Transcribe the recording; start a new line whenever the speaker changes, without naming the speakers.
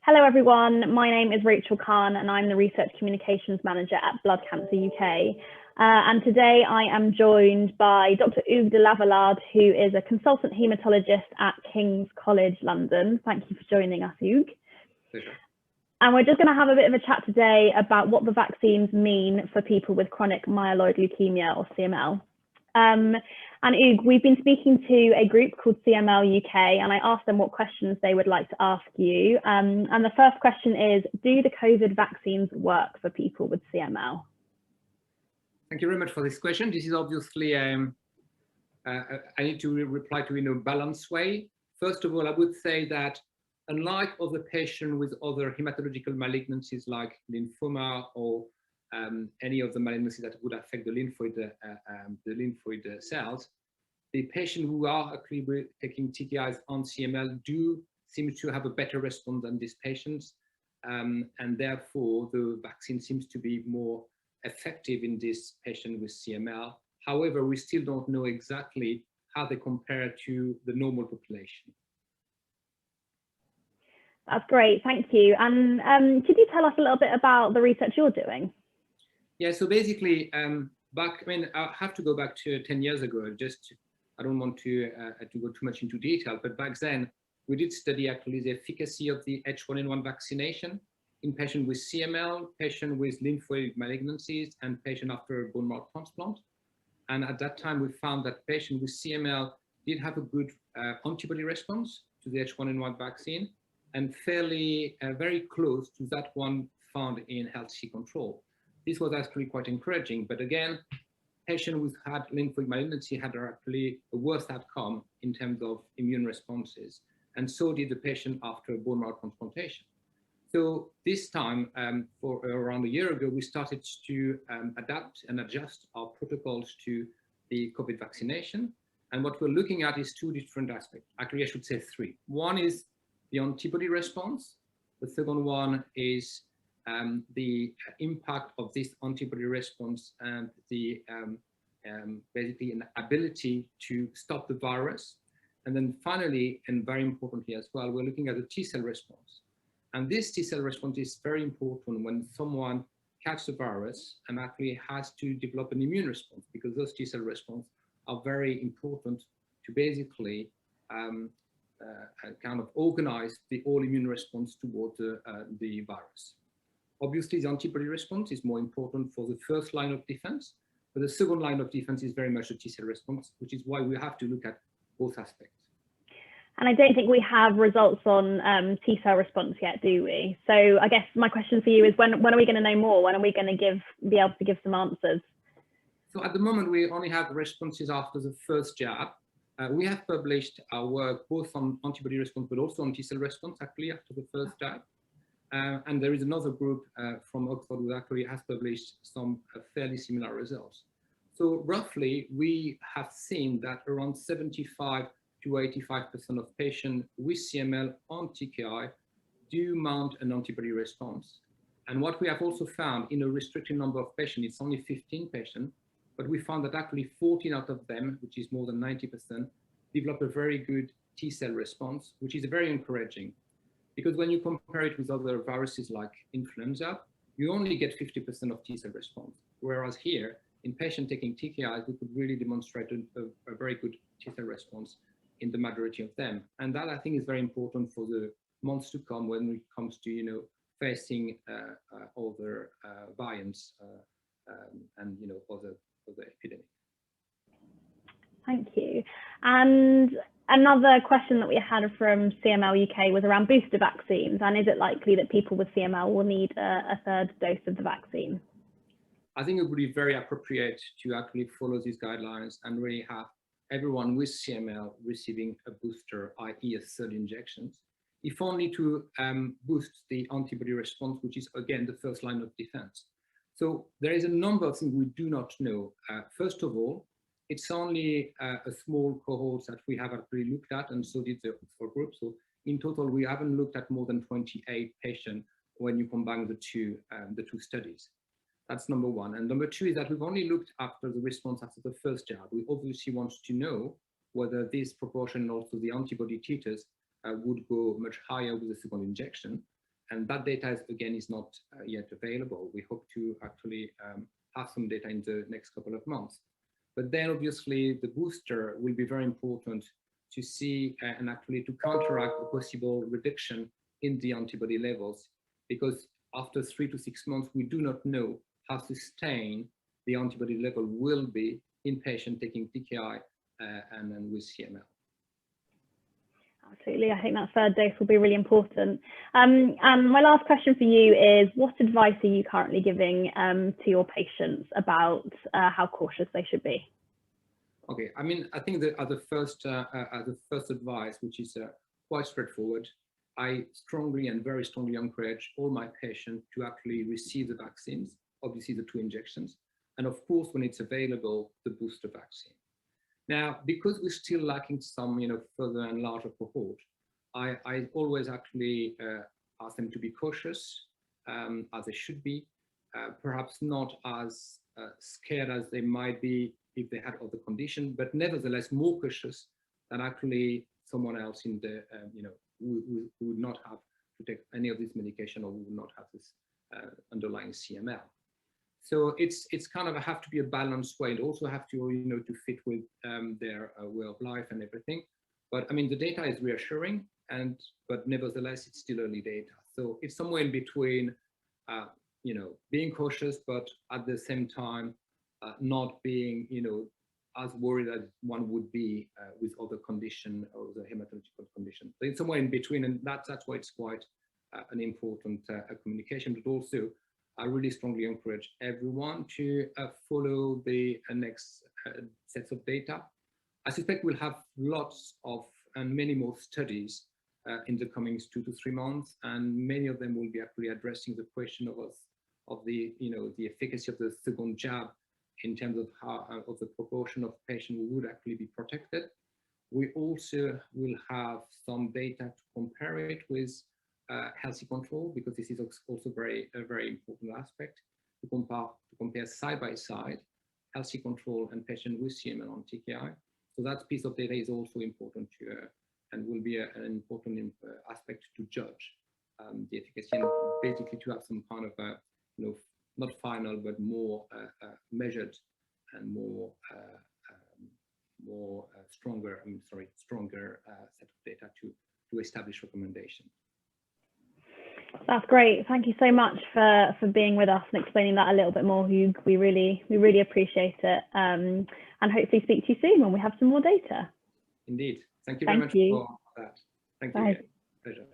Hello everyone, my name is Rachel Khan and I'm the Research Communications Manager at Blood Cancer UK. And today I am joined by Dr. Hugues De Lavallade, who is a consultant haematologist at King's College London. Thank you for joining us, Hugues.
Pleasure.
And we're just going to have a bit of a chat today about what the vaccines mean for people with chronic myeloid leukemia or CML. And Hugues, we've been speaking to a group called CML UK, and I asked them what questions they would like to ask you. And the first question is, do the COVID vaccines work for people with CML?
Thank you very much for this question. This is obviously, I need to reply to in a balanced way. First of all, I would say that unlike other patients with other hematological malignancies like lymphoma or any of the malignancies that would affect the lymphoid cells, the patients who are actually taking TKIs on CML do seem to have a better response than these patients, and therefore the vaccine seems to be more effective in this patient with CML. However, we still don't know exactly how they compare to the normal population.
That's great, thank you. And could you tell us a little bit about the research you're doing?
Yeah, so basically, I have to go back to 10 years ago. I don't want to go too much into detail, but back then we did study actually the efficacy of the H1N1 vaccination in patients with CML, patients with lymphoid malignancies, and patients after bone marrow transplant. And at that time, we found that patients with CML did have a good antibody response to the H1N1 vaccine, and very close to that one found in healthy control. This was actually quite encouraging, but again, patients who had lymphoid malignancy had actually a worse outcome in terms of immune responses, and so did the patient after bone marrow transplantation. So this time, for around a year ago, we started to adapt and adjust our protocols to the COVID vaccination. And what we're looking at is two different aspects. Actually, I should say three. One is the antibody response. The second one is the impact of this antibody response and the basically an ability to stop the virus. And then finally, and very importantly as well, we're looking at the T-cell response. And this T-cell response is very important when someone catches the virus and actually has to develop an immune response, because those T-cell responses are very important to basically kind of organize the all immune response towards the virus. Obviously, the antibody response is more important for the first line of defense, but the second line of defense is very much the T-cell response, which is why we have to look at both aspects.
And I don't think we have results on T-cell response yet, do we? So I guess my question for you is, when are we going to know more? When are we going to be able to give some answers?
So at the moment, we only have responses after the first jab. We have published our work both on antibody response, but also on T-cell response, actually, after the first jab. And there is another group from Oxford who actually has published some fairly similar results. So roughly, we have seen that around 75 to 85% of patients with CML on TKI do mount an antibody response. And what we have also found in a restricted number of patients, it's only 15 patients, but we found that actually 14 out of them, which is more than 90%, develop a very good T-cell response, which is very encouraging. Because when you compare it with other viruses like influenza, you only get 50% of T-cell response. Whereas here, in patients taking TKIs, we could really demonstrate a very good T-cell response in the majority of them. And that, I think, is very important for the months to come when it comes to, facing other variants and, other epidemics.
Thank you. And another question that we had from CML UK was around booster vaccines. And is it likely that people with CML will need a third dose of the vaccine?
I think it would be very appropriate to actually follow these guidelines and really have everyone with CML receiving a booster, i.e. a third injection, if only to boost the antibody response, which is, again, the first line of defense. So there is a number of things we do not know. First of all, it's only a small cohort that we have actually looked at, and so did the Oxford group. So in total, we haven't looked at more than 28 patients when you combine the two studies. That's number one. And number two is that we've only looked after the response after the first jab. We obviously want to know whether this proportion, also the antibody titers, would go much higher with the second injection. And that data is, again, is not yet available. We hope to actually have some data in the next couple of months. But then obviously the booster will be very important to see and actually to counteract a possible reduction in the antibody levels, because after 3 to 6 months, we do not know how sustained the antibody level will be in patients taking TKI and then with CML.
Absolutely, I think that third dose will be really important. And my last question for you is, what advice are you currently giving to your patients about how cautious they should be?
Okay, I mean, I think that as the first advice, which is quite straightforward, I strongly and very strongly encourage all my patients to actually receive the vaccines, obviously the 2 injections, and of course, when it's available, the booster vaccine. Now, because we're still lacking some, further and larger cohort, I always actually ask them to be cautious, as they should be, perhaps not as scared as they might be if they had other conditions, but nevertheless more cautious than actually someone else in the, who would not have to take any of this medication or who would not have this underlying CML. So it's kind of have to be a balanced way. It also have to, to fit with their way of life and everything. But I mean, the data is reassuring, but nevertheless, it's still early data. So it's somewhere in between, being cautious, but at the same time, not being, as worried as one would be with other condition or the hematological condition. So it's somewhere in between, and that's why it's quite an important communication. But also, I really strongly encourage everyone to follow the next sets of data. I suspect we'll have lots of and many more studies in the coming 2 to 3 months, and many of them will be actually addressing the question of the the efficacy of the second jab in terms of how of the proportion of patients who would actually be protected. We also will have some data to compare it with healthy control, because this is also a very important aspect to compare side by side healthy control and patient with CML on TKI. So that piece of data is also important to and will be an important aspect to judge the efficacy, and basically to have some kind of not final but more measured and more stronger set of data to establish recommendations.
That's great. Thank you so much for being with us and explaining that a little bit more, Hugues. We really appreciate it, and hopefully speak to you soon when we have some more data.
Indeed. Thank you very much for that. Thank you. Pleasure.